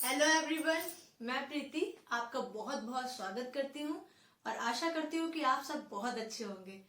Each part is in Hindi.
हेलो एवरीवन, मैं प्रीति आपका बहुत बहुत स्वागत करती हूँ और आशा करती हूँ कि आप सब बहुत अच्छे होंगे।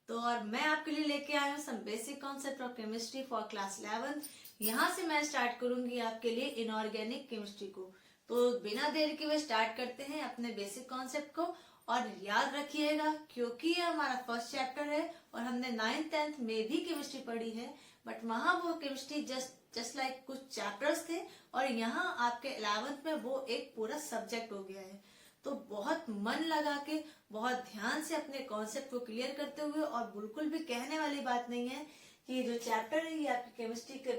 तो और मैं आपके लिए लेके आई हूँ some basic concept of chemistry for class 11। यहाँ से मैं स्टार्ट करूंगी आपके लिए इनऑर्गेनिक केमिस्ट्री को। तो बिना देर के हुए स्टार्ट करते हैं अपने बेसिक कॉन्सेप्ट को। और याद रखिएगा, क्योंकि ये हमारा फर्स्ट चैप्टर है और हमने 9th 10th में भी केमिस्ट्री पढ़ी है, बट वहां वो केमिस्ट्री जस्ट लाइक कुछ चैप्टर्स थे और यहाँ आपके 11th में वो एक पूरा सब्जेक्ट हो गया है। तो बहुत मन लगा के, बहुत ध्यान से अपने कॉन्सेप्ट को क्लियर करते हुए, और बिल्कुल भी कहने वाली बात नहीं है कि ये जो चैप्टर है ये आपकी केमिस्ट्री के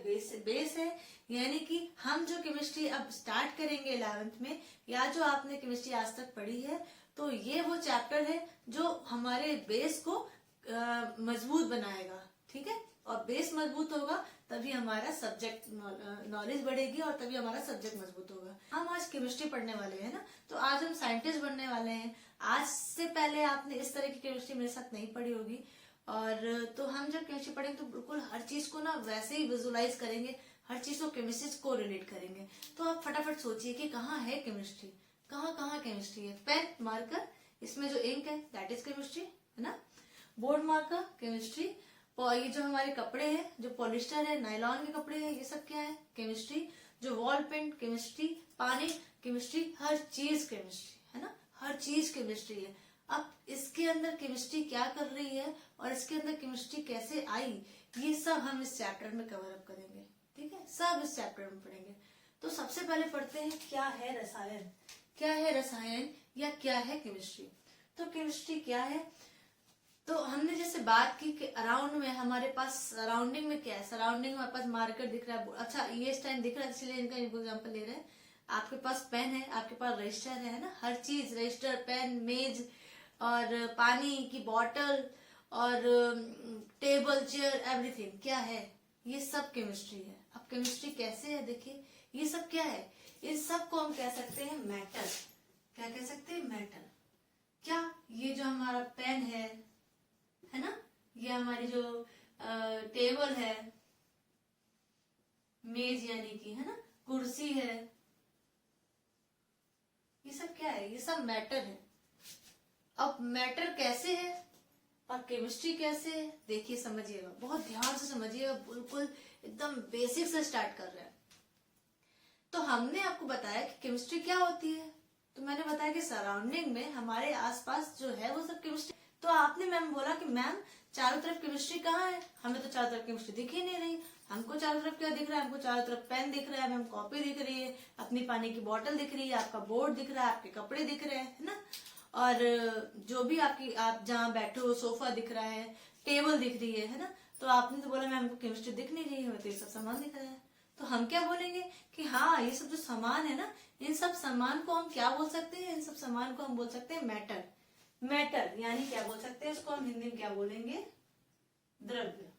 बेस है। यानी कि हम जो केमिस्ट्री अब स्टार्ट करेंगे 11th में, या जो आपने केमिस्ट्री आज तक पढ़ी है, तो ये वो चैप्टर है जो हमारे बेस को मजबूत बनाएगा। ठीक है, और बेस मजबूत होगा तभी हमारा सब्जेक्ट नॉलेज बढ़ेगी और तभी हमारा सब्जेक्ट मजबूत होगा। हम आज केमिस्ट्री पढ़ने वाले हैं ना, तो आज हम साइंटिस्ट बनने वाले हैं। आज से पहले आपने इस तरह की केमिस्ट्री मेरे साथ नहीं पढ़ी होगी, और तो हम जब केमिस्ट्री पढ़ेंगे तो बिल्कुल हर चीज को ना वैसे ही विजुलाइज करेंगे, हर चीज को केमिस्ट्री को रिलेट करेंगे। तो आप फटाफट सोचिए कि कहाँ है केमिस्ट्री, कहाँ कहाँ केमिस्ट्री है। पेन, मार्कर, इसमें जो इंक है दैट इज केमिस्ट्री, है ना। बोर्ड मार्कर केमिस्ट्री, और ये जो हमारे कपड़े हैं, जो पॉलिस्टर है, नायलॉन के कपड़े हैं, ये सब क्या है? केमिस्ट्री। जो वॉल पेंट केमिस्ट्री, पानी केमिस्ट्री, हर चीज केमिस्ट्री, है ना, हर चीज केमिस्ट्री है। अब इसके अंदर केमिस्ट्री क्या कर रही है और इसके अंदर केमिस्ट्री कैसे आई, ये सब हम इस चैप्टर में कवर अप करेंगे। ठीक है, सब इस चैप्टर में पढ़ेंगे। तो सबसे पहले पढ़ते हैं क्या है रसायन। क्या है रसायन या क्या है केमिस्ट्री? तो केमिस्ट्री क्या है? तो हमने जैसे बात की कि अराउंड में हमारे पास, सराउंडिंग में क्या है? सराउंडिंग में हमारे पास मार्कर दिख रहा है। अच्छा, ये इस टाइम दिख रहा है इसलिए इनका एग्जाम्पल ले रहे हैं। आपके पास पेन है, आपके पास रजिस्टर है ना, हर चीज, रजिस्टर, पेन, मेज, और पानी की बोतल, और टेबल, चेयर, एवरीथिंग क्या है? ये सब केमिस्ट्री है। अब केमिस्ट्री कैसे है देखिए, ये सब क्या है? इन सब को हम कह सकते हैं मैटर। क्या कह सकते हैं? मैटर। क्या ये जो हमारा पेन है ना, ये हमारी जो टेबल है, मेज यानी कि, है ना, कुर्सी है, ये सब क्या है? ये सब मैटर है। अब मैटर कैसे है और केमिस्ट्री कैसे है, देखिए, समझिएगा, बहुत ध्यान से समझिएगा, बिल्कुल एकदम बेसिक से स्टार्ट कर रहे हैं। तो हमने आपको बताया कि केमिस्ट्री क्या होती है, तो मैंने बताया कि सराउंडिंग में हमारे आसपास जो है वो सब केमिस्ट्री। तो आपने मैम बोला कि मैम चारों तरफ केमिस्ट्री कहाँ है? हमें तो चारों तरफ केमिस्ट्री दिख ही नहीं रही। हमको चारों तरफ क्या दिख रहा है? हमको चारों तरफ पेन दिख रहा है, मैम कॉपी दिख रही है, अपनी पानी की बोतल दिख रही है, आपका बोर्ड दिख रहा है, आपके कपड़े दिख रहे हैं, है ना, और जो भी आपकी, आप जहाँ बैठे हो, सोफा दिख रहा है, टेबल दिख रही है ना। तो आपने तो बोला मैम हमको केमिस्ट्री दिख नहीं रही है, तो ये सब सामान दिख रहा है। तो हम क्या बोलेंगे कि हाँ, ये सब जो सामान है ना, इन सब सामान को हम क्या बोल सकते हैं? इन सब सामान को हम बोल सकते हैं मैटर। मैटर यानी क्या बोल सकते हैं? इसको हम हिंदी में क्या बोलेंगे? द्रव्य।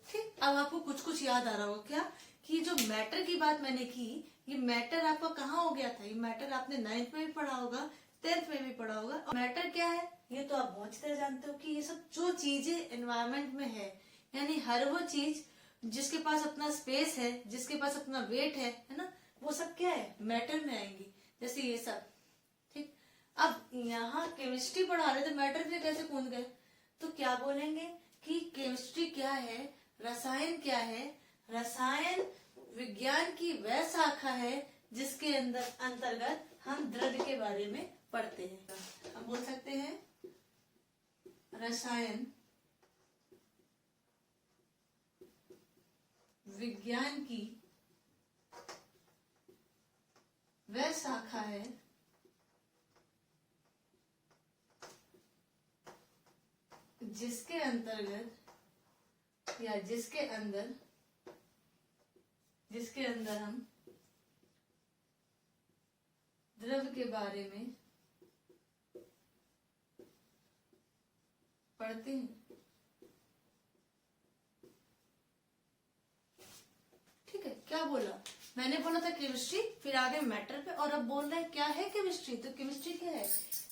ठीक, अब आपको कुछ कुछ याद आ रहा होगा क्या कि जो मैटर की बात मैंने की, ये मैटर आपका कहाँ हो गया था? ये मैटर आपने 9th में भी पढ़ा होगा, 10th में भी पढ़ा होगा। और मैटर क्या है ये तो आप बहुत अच्छी तरह जानते हो कि ये सब जो चीजें एनवायरमेंट में है, यानी हर वो चीज जिसके पास अपना स्पेस है, जिसके पास अपना वेट है ना, वो सब क्या है? मैटर में आएंगी। जैसे ये सब। ठीक, अब यहाँ केमिस्ट्री पढ़ा रहे थे, मैटर में कैसे कूद गए? तो क्या बोलेंगे कि केमिस्ट्री क्या है, रसायन क्या है? रसायन विज्ञान की वह शाखा है जिसके अंतर्गत हम द्रव्य के बारे में पढ़ते हैं। हम बोल सकते हैं रसायन विज्ञान की वह शाखा है जिसके अंतर्गत या जिसके अंदर हम द्रव्य के बारे में पढ़ते हैं। ठीक है, क्या बोला मैंने? बोला था केमिस्ट्री, फिर आगे मैटर पे, और अब बोल रहे हैं क्या है केमिस्ट्री। तो केमिस्ट्री क्या है?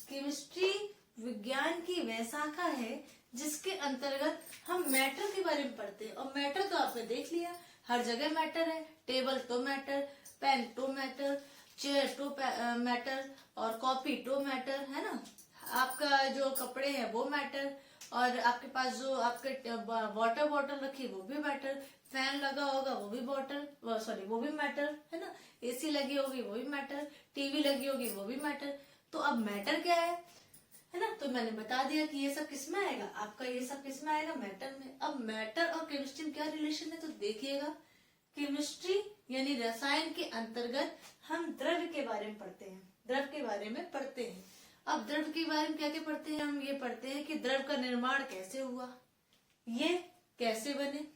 केमिस्ट्री विज्ञान की वह शाखा है जिसके अंतर्गत हम मैटर के बारे में पढ़ते हैं। और मैटर तो आपने देख लिया, हर जगह मैटर है, टेबल तो मैटर, पेन तो मैटर, चेयर टू मैटर और कॉपी टू मैटर, है ना। आपका जो कपड़े हैं वो मैटर, और आपके पास जो आपके वाटर बॉटल रखी वो भी मैटर, फैन लगा होगा वो भी वो भी मैटर, है ना। एसी लगी होगी वो भी मैटर, टीवी लगी होगी वो भी मैटर। तो अब मैटर क्या है ना। तो मैंने बता दिया कि ये सब किसमें आएगा, आपका ये सब किसमें आएगा, मैटर में। अब मैटर और केमिस्ट्री में क्या रिलेशन है, तो देखिएगा, केमिस्ट्री यानी रसायन के अंतर्गत हम द्रव्य के बारे में पढ़ते हैं, द्रव के बारे में पढ़ते हैं। अब द्रव के बारे में क्या क्या पढ़ते हैं, हम ये पढ़ते हैं कि द्रव का निर्माण कैसे हुआ, ये कैसे बने,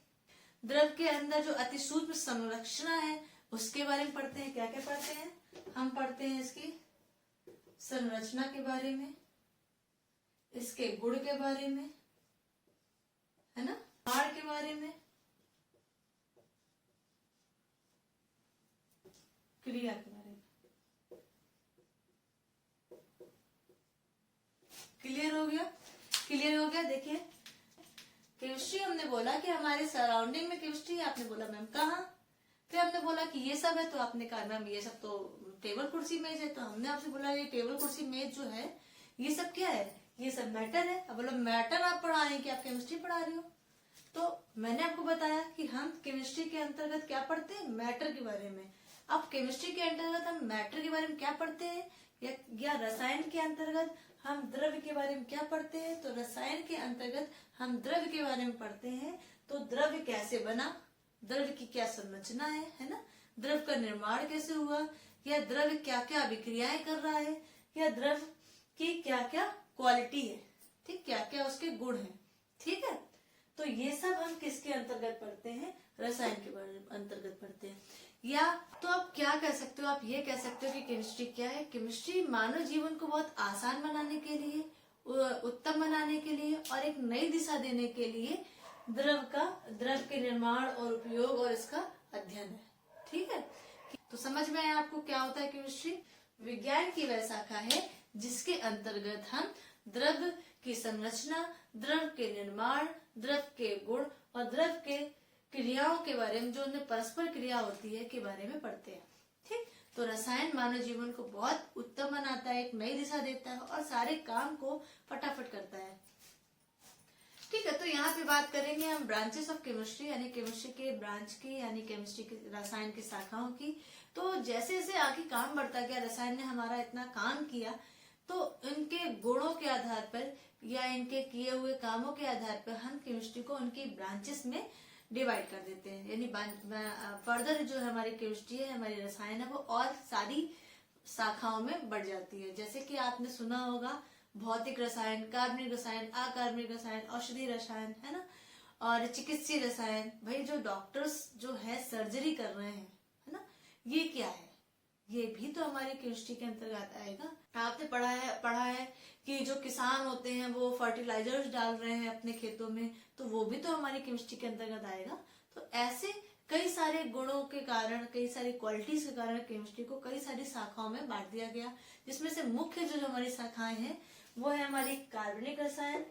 द्रव के अंदर जो अति सूक्ष्म संरचना है उसके बारे में पढ़ते हैं। क्या क्या पढ़ते हैं, हम पढ़ते हैं इसकी संरचना के बारे में, इसके गुण के बारे में, है ना, निर्माण के बारे में, क्रिया के बारे में। क्लियर हो गया, क्लियर हो गया। देखिए, केमिस्ट्री हमने बोला कि हमारे सराउंडिंग में केमिस्ट्री है। आपने बोला मैम कहाँ, फिर हमने बोला कि ये सब है, तो आपने कहा मैम ये सब तो टेबल कुर्सी मेज है। तो हमने आपसे बोला ये टेबल कुर्सी मेज जो है ये सब क्या है, ये सब मैटर है। अब बोलो मैटर आप पढ़ा रहे हैं कि आप केमिस्ट्री पढ़ा रहे हो। तो मैंने आपको बताया कि हम केमिस्ट्री के अंतर्गत क्या पढ़ते हैं, मैटर के बारे में। अब केमिस्ट्री के अंतर्गत हम मैटर के बारे में क्या पढ़ते हैं, या रसायन के अंतर्गत हम द्रव्य के बारे में क्या पढ़ते हैं। तो रसायन के अंतर्गत हम द्रव्य के बारे में पढ़ते हैं। तो द्रव्य कैसे बना, द्रव्य की क्या संरचना है ना, द्रव्य का निर्माण कैसे हुआ, या द्रव्य क्या क्या अभिक्रियाएं कर रहा है, या द्रव्य की क्या क्या क्वालिटी है, ठीक, क्या क्या उसके गुण हैं, ठीक है। तो ये सब हम किसके अंतर्गत पढ़ते हैं, रसायन के बारे में अंतर्गत पढ़ते हैं। या तो आप क्या कह सकते हो, आप ये कह सकते हो कि केमिस्ट्री क्या है, केमिस्ट्री मानव जीवन को बहुत आसान बनाने के लिए, उत्तम बनाने के लिए और एक नई दिशा देने के लिए द्रव के निर्माण और उपयोग और इसका अध्ययन है, ठीक है। तो समझ में आया आपको क्या होता है केमिस्ट्री। विज्ञान की वह शाखा है जिसके अंतर्गत हम द्रव्य की संरचना, द्रव के निर्माण, द्रव के गुण और द्रव के क्रियाओं के बारे में, जो उनमें परस्पर क्रिया होती है, के बारे में पढ़ते हैं, ठीक। तो रसायन मानव जीवन को बहुत उत्तम बनाता है, एक नई दिशा देता है और सारे काम को फटाफट करता है, ठीक है। तो यहाँ पे बात करेंगे हम ब्रांचेस ऑफ केमिस्ट्री, यानी केमिस्ट्री के ब्रांच की, यानी केमिस्ट्री की रसायन की शाखाओं की। तो जैसे जैसे आगे काम बढ़ता गया, रसायन ने हमारा इतना काम किया, तो इनके गुणों के आधार पर या इनके किए हुए कामों के आधार पर हम केमिस्ट्री को उनकी ब्रांचेस में डिवाइड कर देते हैं। यानी फर्दर जो हमारी केमिस्ट्री है, हमारी रसायन है, वो और सारी शाखाओं में बढ़ जाती है। जैसे कि आपने सुना होगा भौतिक रसायन, कार्बनिक रसायन, अकार्बनिक रसायन, औषधि रसायन, है ना, और चिकित्सीय रसायन। भाई जो डॉक्टर्स जो है सर्जरी कर रहे हैं, है ना, ये क्या है, ये भी तो हमारी केमिस्ट्री के अंतर्गत आएगा। आपने पढ़ा है कि जो किसान होते हैं वो फर्टिलाइजर्स डाल रहे हैं अपने खेतों में, तो वो भी तो हमारी केमिस्ट्री के अंतर्गत आएगा। तो ऐसे कई सारे गुणों के कारण, कई सारी क्वालिटीज के कारण केमिस्ट्री को कई सारी शाखाओं में बांट दिया गया, जिसमें से मुख्य जो हमारी शाखाएं हैं वो है हमारी कार्बनिक रसायन,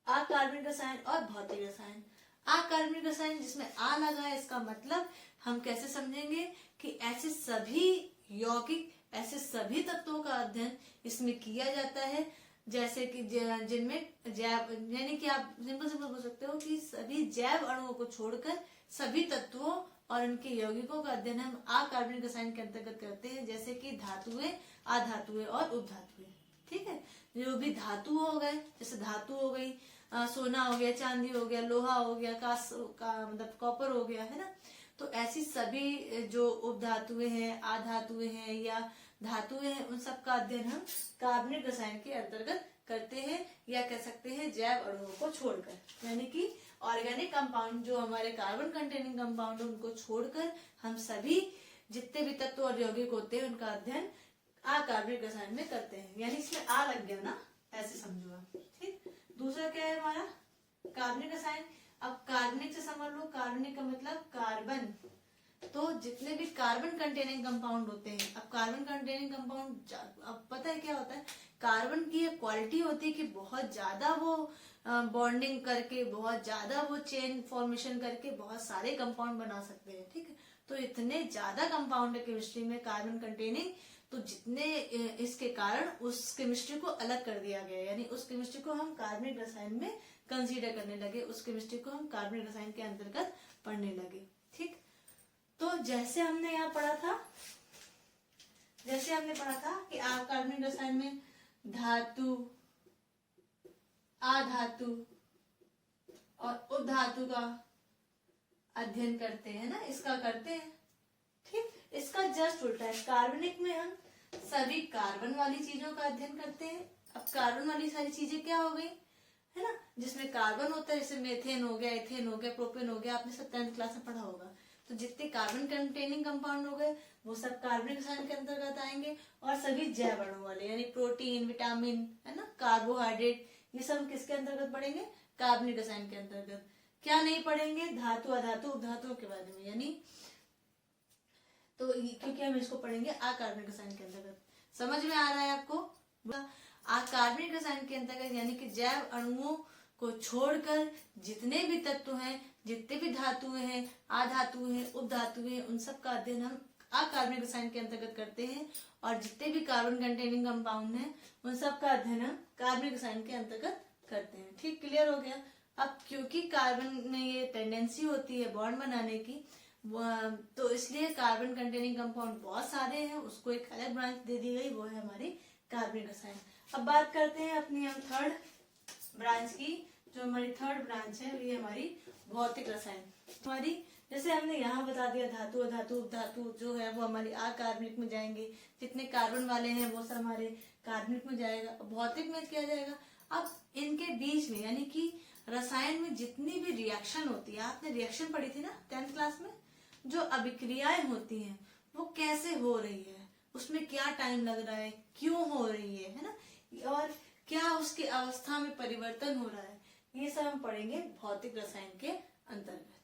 अकार्बनिक रसायन और भौतिक रसायन। अकार्बनिक रसायन जिसमें आ लगा है, इसका मतलब हम कैसे समझेंगे कि ऐसे सभी यौगिक, ऐसे सभी तत्वों का अध्ययन इसमें किया जाता है, जैसे कि जिनमें जैव, यानी कि आप सिंपल बोल सकते हो कि सभी जैव अणुओं को छोड़कर सभी तत्वों और उनके यौगिकों का अध्ययन हम अकार्बनिक रसायन के अंतर्गत करते हैं, जैसे कि धातुएं, अधातुएं और उपधातुएं, ठीक है। जो भी धातु हो गए, जैसे धातु हो गई, सोना हो गया, चांदी हो गया, लोहा हो गया, मतलब कॉपर हो गया, है ना। तो ऐसी सभी जो उपधातुएं हैं, आधातुएं हैं या धातुएं हैं, उन सब का अध्ययन हम कार्बनिक रसायन के अंतर्गत करते हैं, या कह सकते हैं जैव अणुओं को छोड़कर, यानी कि ऑर्गेनिक कंपाउंड जो हमारे कार्बन कंटेनिंग कंपाउंड उनको छोड़कर हम सभी जितने भी तत्व और यौगिक होते हैं उनका अध्ययन अकार्बनिक रसायन में करते हैं। यानी इसमें आ लग गया ना, ऐसे समझो आप, ठीक। दूसरा क्या है हमारा कार्बनिक रसायन। अब कार्बनिक से समझ लो, कार्बनिक का मतलब कार्बन, तो जितने भी कार्बन कंटेनिंग कंपाउंड होते हैं। अब कार्बन कंटेनिंग कंपाउंड, अब पता है क्या होता है, कार्बन की एक क्वालिटी होती है कि बहुत ज्यादा वो बॉन्डिंग करके, बहुत ज्यादा वो चेन फॉर्मेशन करके बहुत सारे कंपाउंड बना सकते हैं, ठीक है। तो इतने ज्यादा कंपाउंड है केमिस्ट्री में कार्बन कंटेनिंग, तो जितने इसके कारण उस केमिस्ट्री को अलग कर दिया गया, यानी उस केमिस्ट्री को हम कार्बनिक रसायन में कंसीडर करने लगे, उस केमिस्ट्री को हम कार्बनिक रसायन के अंतर्गत पढ़ने लगे। ठीक, तो जैसे हमने यहाँ पढ़ा था कि आप कार्बनिक रसायन में धातु, अधातु और उपधातु का अध्ययन करते हैं ना, इसका करते हैं। ठीक, इसका जस्ट उल्टा है, कार्बनिक में हम सभी कार्बन वाली चीजों का अध्ययन करते हैं। अब कार्बन वाली सारी चीजें क्या हो गई, है ना, जिसमें कार्बन होता है, जैसे मेथेन हो गया, इथेन हो गया, प्रोपेन हो गया, आपने सब 10th क्लास में पढ़ा होगा। तो जितने कार्बन कंटेनिंग कंपाउंड हो गए वो सब कार्बनिक रसायन के अंतर्गत आएंगे, और सभी जैव अणु वाले यानी प्रोटीन, विटामिन, है ना, कार्बोहाइड्रेट, ये सब किसके अंतर्गत पढ़ेंगे, कार्बनिक रसायन के अंतर्गत। क्या नहीं पढ़ेंगे, धातु, अधातु, उपधातुओं के बारे में, यानी तो क्योंकि हम इसको पढ़ेंगे अकार्बनिक रसायन के अंतर्गत। समझ में आ रहा है आपको? अकार्बनिक रसायन के अंतर्गत यानी कि जैव अणुओं को छोड़कर जितने भी तत्व हैं, जितने भी धातुएं हैं, अधातुएं हैं, उपधातुएं हैं, उन सब का अध्ययन हम अकार्बनिक रसायन के अंतर्गत करते हैं, और जितने भी कार्बन कंटेनिंग कंपाउंड हैं उन सब का अध्ययन हम कार्बनिक रसायन के अंतर्गत करते हैं। ठीक, क्लियर हो गया? अब क्योंकि कार्बन में ये टेंडेंसी होती है बॉन्ड बनाने की, तो इसलिए कार्बन कंटेनिंग कंपाउंड बहुत सारे हैं, उसको एक अलग ब्रांच दे दी गई, वो है हमारी कार्बनिक रसायन। अब बात करते हैं अपनी हम थर्ड ब्रांच की। जो हमारी थर्ड ब्रांच है ये हमारी भौतिक रसायन। हमारी जैसे हमने यहाँ बता दिया, धातु, अधातु, उपधातु जो है वो हमारी अकार्बनिक में जाएंगे, जितने कार्बन वाले हैं वो सब हमारे कार्बनिक में जाएगा। भौतिक में क्या जाएगा? अब इनके बीच में यानी कि रसायन में जितनी भी रिएक्शन होती है, आपने रिएक्शन पढ़ी थी ना 10th क्लास में, जो अभिक्रियाएं होती हैं वो कैसे हो रही है, उसमें क्या टाइम लग रहा है, क्यों हो रही है ना, और क्या उसकी अवस्था में परिवर्तन हो रहा है, ये सब हम पढ़ेंगे भौतिक रसायन के अंतर्गत।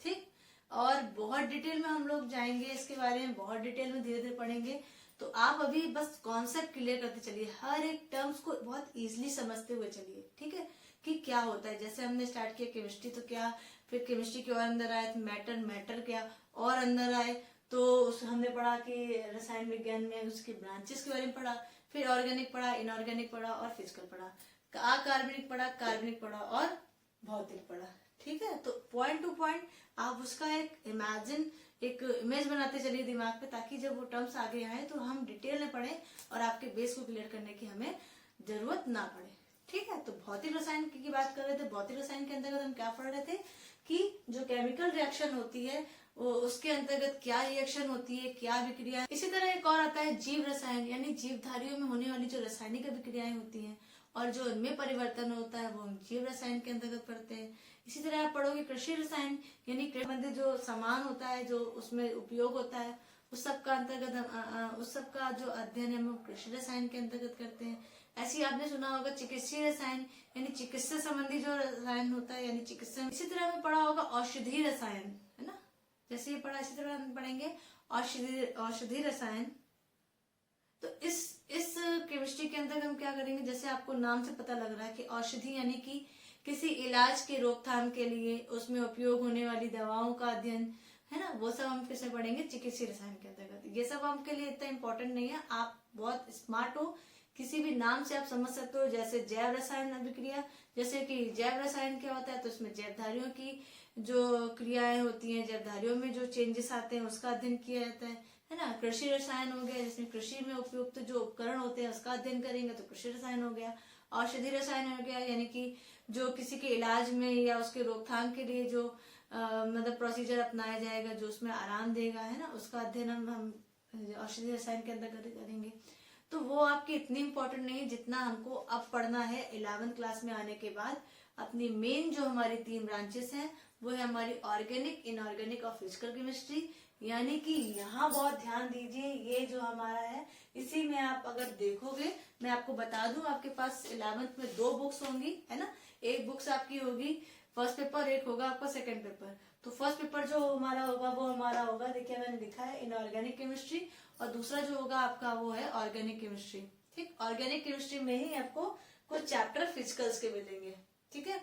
ठीक, और बहुत डिटेल में हम लोग जाएंगे इसके बारे में, बहुत डिटेल में धीरे धीरे पढ़ेंगे। तो आप अभी बस कॉन्सेप्ट क्लियर करते चलिए, हर एक टर्म्स को बहुत इजीली समझते हुए चलिए। ठीक है, कि क्या होता है। जैसे हमने स्टार्ट किया केमिस्ट्री, तो क्या, फिर केमिस्ट्री के और अंदर आए मैटर, मैटर क्या और अंदर आए, तो हमने पढ़ा कि रसायन विज्ञान में उसकी ब्रांचेस के बारे में पढ़ा, फिर ऑर्गेनिक पढ़ा, इनऑर्गेनिक पढ़ा और फिजिकल पढ़ा, अकार्बनिक पढ़ा, कार्बनिक पढ़ा और भौतिक पढ़ा। ठीक है, तो पॉइंट टू पॉइंट आप उसका एक इमेज बनाते चलिए दिमाग पे, ताकि जब वो टर्म्स आगे आए तो हम डिटेल में पढ़े और आपके बेस को क्लियर करने की हमें जरूरत ना पड़े। ठीक है, तो भौतिक रसायन की बात कर रहे थे। भौतिक रसायन के अंतर्गत हम क्या पढ़ रहे थे कि जो केमिकल रिएक्शन होती है वो उसके अंतर्गत क्या रिएक्शन होती है, क्या विक्रिया। इसी तरह एक और आता है जीव रसायन, यानी जीवधारियों में होने वाली जो रासायनिक अभिक्रियाएं होती हैं और जो उनमें परिवर्तन होता है वो हम जीव रसायन के अंतर्गत पढ़ते हैं। इसी तरह आप पढ़ोगे कृषि रसायन, यानी कृषि संबंधित जो सामान होता है, जो उसमें उपयोग होता है, उस सब का अंतर्गत उस सब का जो अध्ययन है हम कृषि रसायन के अंतर्गत करते हैं। ऐसे ही आपने सुना होगा चिकित्सीय रसायन, यानी चिकित्सा संबंधी जो रसायन होता है, यानी चिकित्सा। इसी तरह हमें पढ़ा होगा औषधि रसायन, है ना, जैसे ये पढ़ा इसी तरह हम पढ़ेंगे औषधि रसायन। तो इस केमिस्ट्री के अंदर हम क्या करेंगे, जैसे आपको नाम से पता लग रहा है कि औषधि यानी कि किसी इलाज के रोकथाम के लिए उसमें उपयोग होने वाली दवाओं का अध्ययन, है ना, वो सब हम किसे पढ़ेंगे, चिकित्सीय रसायन के अंतर्गत। ये सब हमके लिए इतना इम्पोर्टेंट नहीं है, आप बहुत स्मार्ट हो, किसी भी नाम से आप समझ सकते हो। जैसे जैव रसायन अभिक्रिया, जैसे कि जैव रसायन क्या होता है, तो उसमें जैवधारियों की जो क्रियाएं होती हैं, जैवधारियों में जो चेंजेस आते हैं उसका अध्ययन किया जाता है ना। कृषि रसायन हो गया, जिसमें कृषि में उपयुक्त जो उपकरण होते हैं उसका अध्ययन करेंगे, तो कृषि रसायन हो गया। औषधि रसायन हो गया, यानी कि जो किसी के इलाज में या उसके रोकथाम के लिए जो मतलब प्रोसीजर अपनाया जाएगा, जो उसमें आराम देगा, है ना, उसका अध्ययन हम औषधि रसायन के अंदर करेंगे। तो वो आपकी इतनी इम्पोर्टेंट नहीं जितना हमको अब पढ़ना है 11th क्लास में आने के बाद। अपनी मेन जो हमारी 3 ब्रांचेस हैं वो है हमारी ऑर्गेनिक, इनऑर्गेनिक और फिजिकल केमिस्ट्री। यानी कि यहाँ बहुत ध्यान दीजिए, ये जो हमारा है इसी में आप अगर देखोगे, मैं आपको बता दूं, आपके पास 11th में 2 बुक्स होंगी, है ना। एक बुक्स आपकी होगी फर्स्ट पेपर, एक होगा आपका सेकंड पेपर। तो फर्स्ट पेपर जो हमारा होगा वो हमारा होगा, देखिए मैंने लिखा है इनऑर्गेनिक केमिस्ट्री, और दूसरा जो होगा आपका वो है ऑर्गेनिक केमिस्ट्री। ठीक, ऑर्गेनिक केमिस्ट्री में ही आपको कुछ चैप्टर फिजिकल्स के मिलेंगे। ठीक है,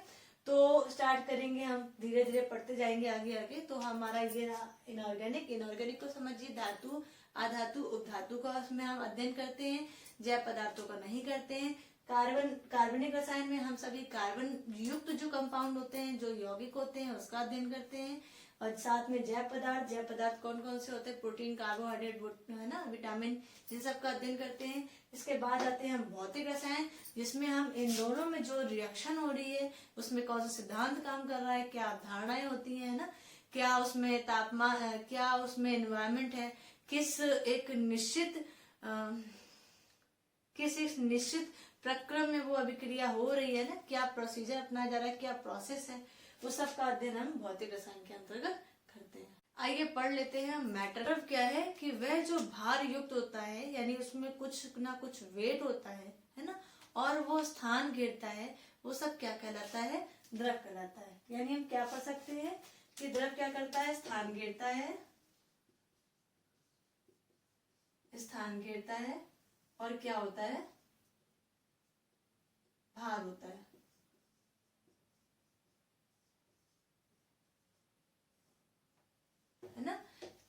तो स्टार्ट करेंगे हम, धीरे धीरे पढ़ते जाएंगे आगे आगे। तो हमारा ये रहा इनऑर्गेनिक। इनऑर्गेनिक को समझिए, धातु, अधातु, उपधातु का उसमें हम अध्ययन करते हैं, जैव पदार्थों का नहीं करते हैं। कार्बनिक रसायन में हम सभी कार्बन युक्त जो कंपाउंड होते हैं, जो यौगिक होते हैं, उसका अध्ययन करते हैं। और साथ में जैव पदार्थ कौन कौन से होते हैं, प्रोटीन, कार्बोहाइड्रेट, है ना, विटामिन, इन सब का अध्ययन करते हैं। इसके बाद आते हैं हम भौतिक रसायन, जिसमें हम इन दोनों में जो रिएक्शन हो रही है उसमें कौन सा सिद्धांत काम कर रहा है, क्या अवधारणाएं होती है ना, क्या उसमें तापमान, क्या उसमें एनवायरमेंट है, किस एक निश्चित प्रक्रम में वो अभिक्रिया हो रही है ना, क्या प्रोसीजर अपनाया जा रहा है, क्या प्रोसेस है, वो सब का अध्ययन हम भौतिक रसायन के अंतर्गत करते हैं। आइए पढ़ लेते हैं। मैटर क्या है कि वह जो भार युक्त होता है, यानी उसमें कुछ ना कुछ वेट होता है ना, और वो स्थान घेरता है, वो सब क्या कहलाता है, द्रव कहलाता है। यानी हम क्या पढ़ सकते हैं कि द्रव क्या करता है, स्थान घेरता है, स्थान घेरता है, और क्या होता है, भार होता है ना।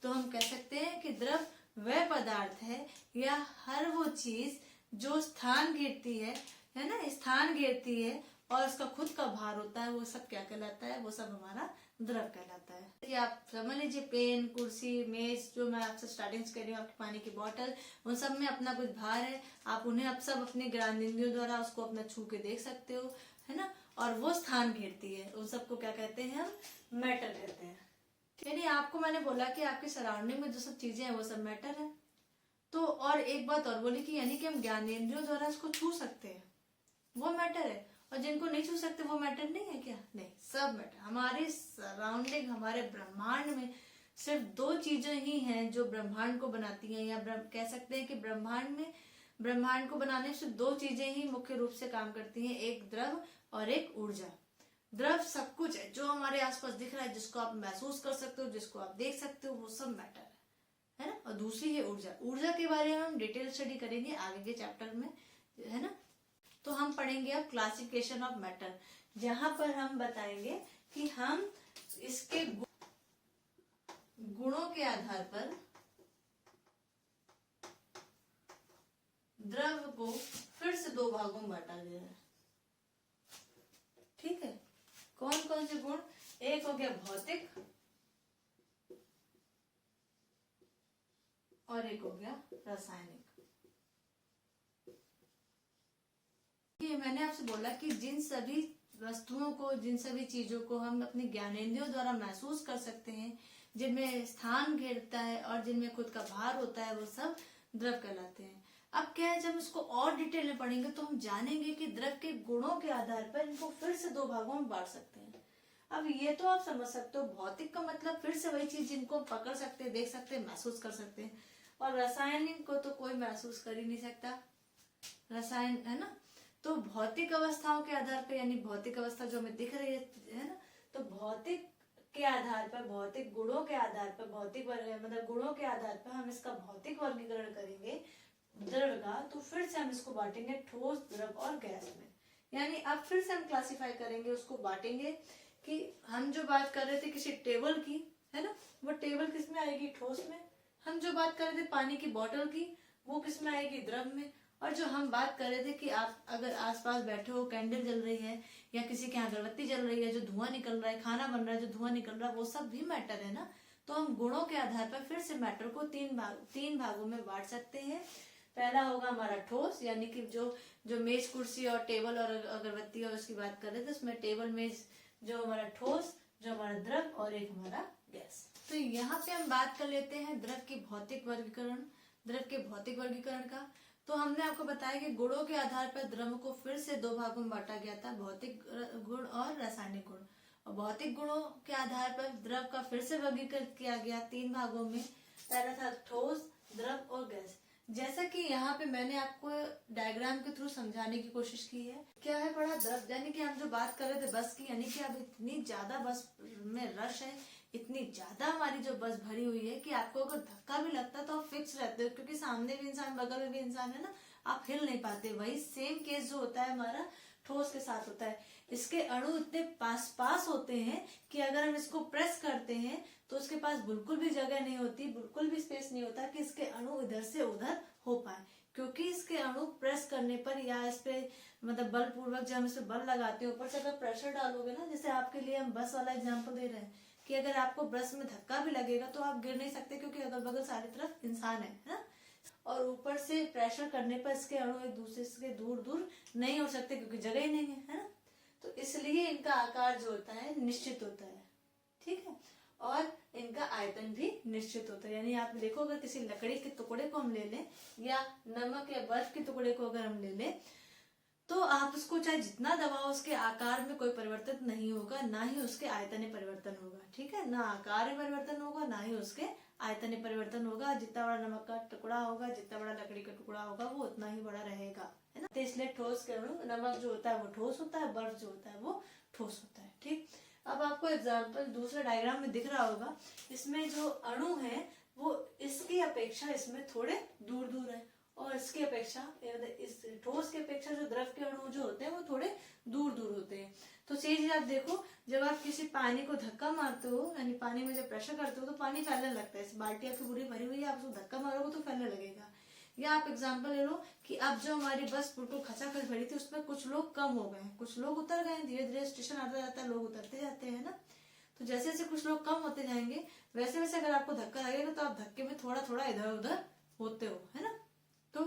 तो हम कह सकते हैं कि द्रव वह पदार्थ है या हर वो चीज जो स्थान घेरती है ना, स्थान घेरती है, और उसका खुद का भार होता है, वो सब क्या कहलाता है, वो सब हमारा द्रव कहलाता है। कि आप समझ लीजिए, पेन, कुर्सी, मेज, जो मैं आपसे स्टार्टिंग से कह रही हूँ, आपकी पानी की बोतल, उन सब में अपना कुछ भार है। आप उन्हें अब सब अपने ज्ञानेंद्रियों द्वारा उसको अपना छू के देख सकते हो, है ना, और वो स्थान घेरती है। उन सबको क्या कहते हैं हम, मैटर कहते हैं। यानी आपको मैंने बोला कि आपके सराउंडिंग में जो सब चीजें हैं वो सब मैटर है। तो और एक बात और बोली कि यानी कि हम ज्ञानेंद्रियों द्वारा उसको छू सकते हैं, वो मैटर है, और जिनको नहीं छू सकते वो मैटर नहीं है क्या, नहीं, सब मैटर। हमारे सराउंडिंग, हमारे ब्रह्मांड में सिर्फ दो चीजें ही हैं जो ब्रह्मांड को बनाती हैं, या कह सकते हैं कि ब्रह्मांड को बनाने में सिर्फ दो चीजें ही मुख्य रूप से काम करती हैं, एक द्रव और एक ऊर्जा। द्रव सब कुछ है जो हमारे आसपास दिख रहा है, जिसको आप महसूस कर सकते हो, जिसको आप देख सकते हो, वो सब मैटर है ना। और दूसरी है ऊर्जा। ऊर्जा के बारे में हम डिटेल स्टडी करेंगे आगे के चैप्टर में, है ना। तो हम पढ़ेंगे अब क्लासिफिकेशन ऑफ मैटर, जहां पर हम बताएंगे कि हम इसके गुणों के आधार पर द्रव को फिर से दो भागों में बांटा गया है। ठीक है, कौन कौन से गुण, एक हो गया भौतिक और एक हो गया रासायनिक। ये मैंने आपसे बोला कि जिन सभी वस्तुओं को, जिन सभी चीजों को हम अपने ज्ञानेंद्रियों द्वारा महसूस कर सकते हैं, जिनमें स्थान घेरता है और जिनमें खुद का भार होता है, वो सब द्रव कहलाते हैं। अब क्या है, जब इसको और डिटेल में पढ़ेंगे तो हम जानेंगे कि द्रव के गुणों के आधार पर इनको फिर से दो भागों में बांट सकते हैं। अब ये तो आप समझ सकते हो, भौतिक का मतलब फिर से वही चीज जिनको पकड़ सकते हैं, देख सकते हैं, महसूस कर सकते हैं, और रासायनिक को तो कोई महसूस कर ही नहीं सकता, रसायन, है ना। तो भौतिक अवस्थाओं के आधार पर, यानी भौतिक अवस्था जो हमें दिख रही है ना, तो भौतिक के आधार पर, भौतिक गुणों के आधार पर, भौतिक मतलब गुणों के आधार पर हम इसका भौतिक वर्गीकरण करेंगे द्रव का। तो फिर से हम इसको बांटेंगे ठोस, द्रव और गैस में। यानी अब फिर से हम क्लासिफाई करेंगे, उसको बांटेंगे कि हम जो बात कर रहे थे किसी टेबल की, है ना, वो टेबल किस में आएगी, ठोस में। हम जो बात कर रहे थे पानी की बोतल की, वो किस में आएगी, द्रव में। और जो हम बात कर रहे थे कि आप अगर आसपास बैठे हो, कैंडल जल रही है या किसी के यहाँ अगरबत्ती जल रही है, जो धुआं निकल रहा है, खाना बन रहा है, जो धुआं निकल रहा है, वो सब भी मैटर है ना। तो हम गुणों के आधार पर फिर से मैटर को तीन भागों में बांट सकते हैं। पहला होगा हमारा ठोस, यानी कि जो मेज, कुर्सी और टेबल और अगरबत्ती और उसकी बात कर रहे थे, उसमें टेबल, मेज जो हमारा ठोस, जो हमारा द्रव, और एक हमारा गैस। तो यहाँ पे हम बात कर लेते हैं द्रव के भौतिक वर्गीकरण का। तो हमने आपको बताया कि गुणों के आधार पर द्रव को फिर से दो भागों में बांटा गया था, भौतिक गुण और रासायनिक गुण। और भौतिक गुणों के आधार पर द्रव का फिर से वर्गीकरण किया गया तीन भागों में। पहला था ठोस, द्रव और गैस। जैसा कि यहाँ पे मैंने आपको डायग्राम के थ्रू समझाने की कोशिश की है। क्या है, बड़ा द्रव, यानी कि हम जो बात कर रहे थे बस की, यानी कि अब इतनी ज्यादा बस में रश है, इतनी ज्यादा हमारी जो बस भरी हुई है कि आपको अगर धक्का भी लगता है तो आप फिक्स रहते हो, क्योंकि सामने भी इंसान, बगल में भी इंसान है ना, आप हिल नहीं पाते। वही सेम केस जो होता है हमारा ठोस के साथ होता है। इसके अणु इतने पास पास होते हैं कि अगर हम इसको प्रेस करते हैं तो उसके पास बिल्कुल भी जगह नहीं होती, बिल्कुल भी स्पेस नहीं होता कि इसके अणु इधर से उधर हो पाए, क्योंकि इसके अणु प्रेस करने पर या इस पे मतलब बल पूर्वक जब हम इस पे बल लगाते हैं, ऊपर से अगर प्रेशर डालोगे ना, जैसे आपके लिए हम बस वाला एग्जांपल दे रहे हैं कि अगर आपको बस में धक्का भी लगेगा तो आप गिर नहीं सकते, क्योंकि अगल बगल सारी तरफ इंसान है ना। और ऊपर से प्रेशर करने पर इसके अणु एक दूसरे से दूर दूर नहीं हो सकते, क्योंकि जगह ही नहीं है ना। तो इसलिए इनका आकार जो होता है निश्चित होता है, ठीक है, और इनका आयतन भी निश्चित होता है। यानी आप देखो, अगर किसी लकड़ी के टुकड़े को हम ले लें या नमक या बर्फ के टुकड़े को अगर हम ले लें, तो आप उसको चाहे जितना दबाओ उसके आकार में कोई परिवर्तन नहीं होगा, ना ही उसके आयतन में परिवर्तन होगा, ठीक है, ना आकार में परिवर्तन होगा, ना ही उसके आयतन में परिवर्तन होगा। जितना बड़ा नमक का टुकड़ा होगा, जितना बड़ा लकड़ी का टुकड़ा होगा, वो उतना ही बड़ा रहेगा, है ना। तो इसलिए ठोस के अणु, नमक जो होता है वो ठोस होता है, बर्फ जो होता है वो ठोस होता है, ठीक। अब आपको एग्जाम्पल दूसरे डायग्राम में दिख रहा होगा, इसमें जो अणु है वो इसकी अपेक्षा इसमें थोड़े दूर दूर है, और इसकी अपेक्षा इस ठोस की अपेक्षा जो द्रव के अणु जो होते हैं वो थोड़े दूर दूर होते हैं। तो चीज आप देखो, जब आप किसी पानी को धक्का मारते हो, यानी पानी में जब प्रेशर करते हो तो पानी फैलने लगता है। इस बाल्टी आपकी पूरी भरी हुई है, आप उसको धक्का मारोगे तो फैलने लगेगा। या आप एग्जाम्पल ले लो कि अब जो हमारी बस बिल्कुल खचाखच भरी थी, उसमें कुछ लोग कम हो गए, कुछ लोग उतर गए, धीरे धीरे स्टेशन आता जाता है, लोग उतरते जाते हैं ना। तो जैसे जैसे कुछ लोग कम होते जाएंगे, वैसे वैसे अगर आपको धक्का लगेगा तो आप धक्के में थोड़ा थोड़ा इधर उधर होते हो, है ना। तो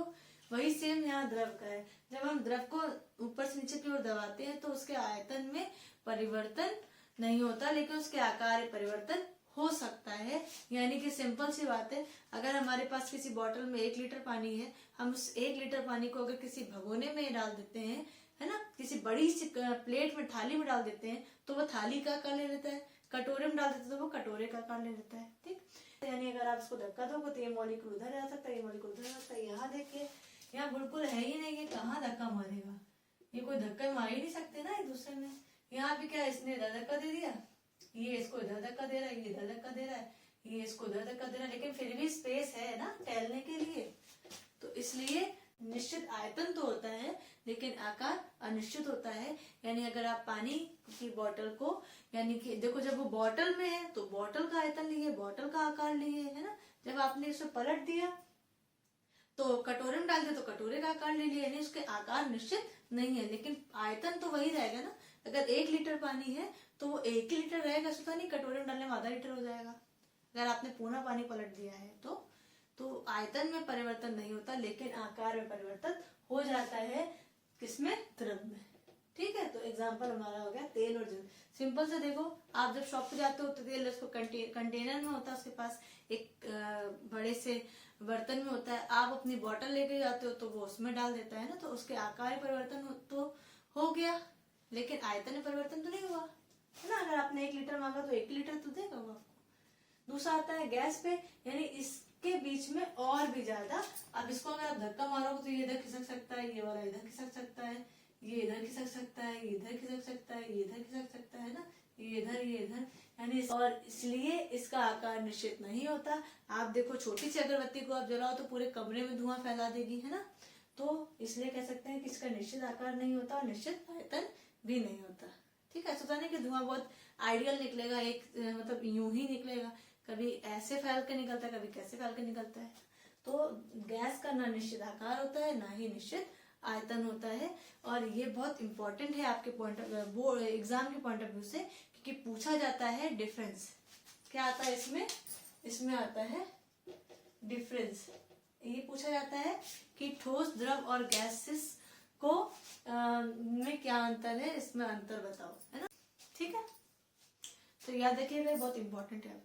वही सेम यहाँ द्रव का है। जब हम द्रव को ऊपर से नीचे की ओर दबाते हैं तो उसके आयतन में परिवर्तन नहीं होता, लेकिन उसके आकार में परिवर्तन हो सकता है। यानी कि सिंपल सी बात है, अगर हमारे पास किसी बोतल में 1 लीटर पानी है, हम उस 1 लीटर पानी को अगर किसी भगोने में डाल देते हैं, है ना, किसी बड़ी सी प्लेट में, थाली में डाल देते हैं, तो वो थाली का आकार ले लेता है। कटोरे में डाल देते हैं तो वो कटोरे का आकार ले लेता है, ठीक। यानी अगर आप इसको धक्का दोगे तो ये मॉलिक्यूल उधर जा सकता है, ये मॉलिक्यूल उधर जा सकता है। यहाँ देखिए, यहाँ बिल्कुल है ही नहीं, ये कहाँ धक्का मारेगा, ये कोई धक्का मार ही नहीं सकते ना एक दूसरे में। यहाँ भी क्या, इसने इधर धक्का दे दिया, ये इसको इधर धक्का दे रहा है, ये इधर धक्का दे रहा है, ये इसको इधर धक्का दे रहा है, लेकिन फिर भी स्पेस है ना टहलने के लिए। तो इसलिए निश्चित आयतन तो होता है, लेकिन आकार अनिश्चित होता है। यानी अगर आप पानी की बोतल को, यानी कि देखो, जब वो बोतल में है तो बोतल का आयतन लिए, बोतल का आकार लिए, है ना। जब आपने इसे पलट दिया तो कटोरे में डाल दिया तो कटोरे का आकार ले लिया, यानी उसके आकार निश्चित नहीं है, लेकिन आयतन तो वही रहेगा ना। अगर 1 लीटर पानी है तो वो 1 ही लीटर रहेगा, ऐसा नहीं किटोरे में डालने में आधा लीटर हो जाएगा। अगर आपने पूरा पानी पलट दिया है तो आयतन में परिवर्तन नहीं होता, लेकिन आकार में परिवर्तन हो जाता है, किसमें, द्रव में, ठीक है। तो एग्जाम्पल हमारा हो गया तेल और जल। सिंपल से देखो, आप जब शॉप पे जाते हो तो तेल उसको कंटेनर में होता है, उसके पास एक बड़े से बर्तन में होता है, आप अपनी बोतल लेके जाते हो तो वो उसमें डाल देता है ना। तो उसके आकार परिवर्तन तो हो गया, लेकिन आयतन में परिवर्तन तो नहीं हुआ, है ना। अगर आपने 1 लीटर मांगा तो 1 लीटर तो देगा वो आपको। दूसरा आता है गैस पे, यानी इसके बीच में और भी ज्यादा। अब इसको अगर आप धक्का मारोगे तो ये इधर खिसक सकता है, ये वाला इधर खिसक सकता है, ये इधर खिसक सकता है, ये इधर खिसक सकता है, ये इधर खिसक सकता है ना, ये इधर, ये इधर, यानी और इसलिए इसका आकार निश्चित नहीं होता। आप देखो, छोटी सी अगरबत्ती को आप जलाओ तो पूरे कमरे में धुआं फैला देगी, है ना। तो इसलिए कह सकते हैं कि इसका निश्चित आकार नहीं होता और निश्चित आयतन भी नहीं होता, ठीक है। सोचा नहीं कि धुआं बहुत आइडियल निकलेगा, एक मतलब यूं ही निकलेगा, कभी ऐसे फैल के निकलता है, कभी कैसे फैल के निकलता है। तो गैस का ना निश्चित आकार होता है, ना ही निश्चित आयतन होता है। और ये बहुत इंपॉर्टेंट है आपके पॉइंट ऑफ वो एग्जाम के पॉइंट ऑफ व्यू से, क्योंकि पूछा जाता है डिफरेंस। क्या आता है इसमें आता है डिफरेंस। ये पूछा जाता है कि ठोस, द्रव और गैसेस को में क्या अंतर है, इसमें अंतर बताओ, है ना, ठीक है। तो याद रखिएगा, बहुत इंपॉर्टेंट है आपके